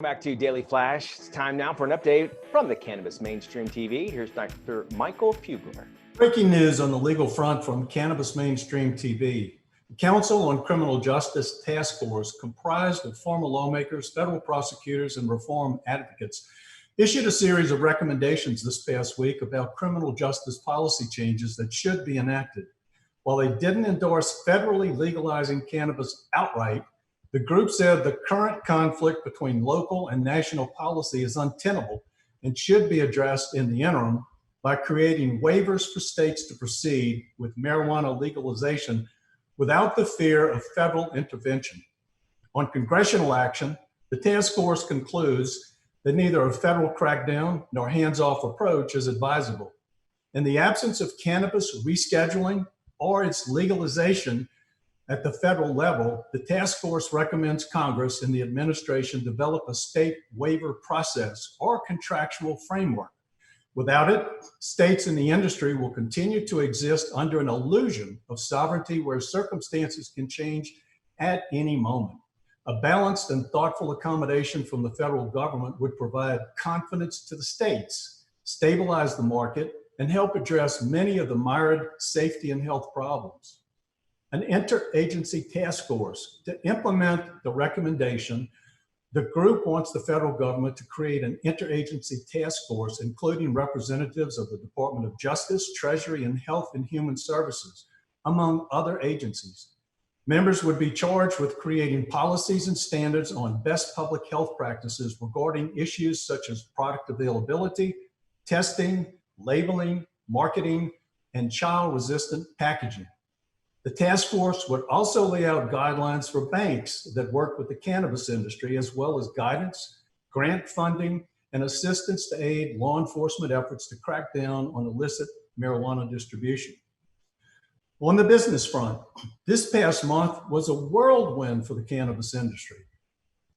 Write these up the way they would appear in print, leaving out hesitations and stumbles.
Back to Daily Flash. It's time now for an update from the Cannabis Mainstream TV. Here's Dr. Michael Fugler. Breaking news on the legal front from Cannabis Mainstream TV. The Council on Criminal Justice Task Force, comprised of former lawmakers, federal prosecutors, and reform advocates, issued a series of recommendations this past week about criminal justice policy changes that should be enacted. While they didn't endorse federally legalizing cannabis outright, the group said the current conflict between local and national policy is untenable and should be addressed in the interim by creating waivers for states to proceed with marijuana legalization without the fear of federal intervention. On congressional action, the task force concludes that neither a federal crackdown nor hands-off approach is advisable. In the absence of cannabis rescheduling or its legalization at the federal level, the task force recommends Congress and the administration develop a state waiver process or contractual framework. Without it, states and the industry will continue to exist under an illusion of sovereignty where circumstances can change at any moment. A balanced and thoughtful accommodation from the federal government would provide confidence to the states, stabilize the market, and help address many of the mired safety and health problems. An interagency task force to implement the recommendation. The group wants the federal government to create an interagency task force, including representatives of the Department of Justice, Treasury, and Health and Human Services, among other agencies. Members would be charged with creating policies and standards on best public health practices regarding issues such as product availability, testing, labeling, marketing, and child-resistant packaging. The task force would also lay out guidelines for banks that work with the cannabis industry, as well as guidance, grant funding, and assistance to aid law enforcement efforts to crack down on illicit marijuana distribution. On the business front, this past month was a whirlwind for the cannabis industry.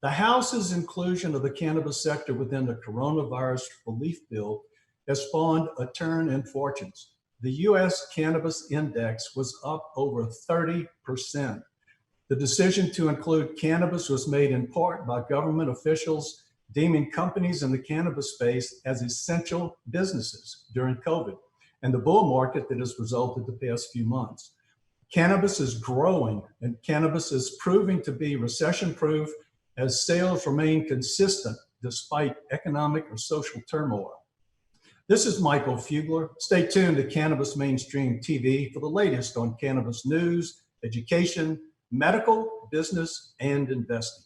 The House's inclusion of the cannabis sector within the coronavirus relief bill has spawned a turn in fortunes. The U.S. Cannabis Index was up over 30%. The decision to include cannabis was made in part by government officials deeming companies in the cannabis space as essential businesses during COVID and the bull market that has resulted the past few months. Cannabis is growing, and cannabis is proving to be recession-proof as sales remain consistent despite economic or social turmoil. This is Michael Fugler. Stay tuned to Cannabis Mainstream TV for the latest on cannabis news, education, medical, business, and investing.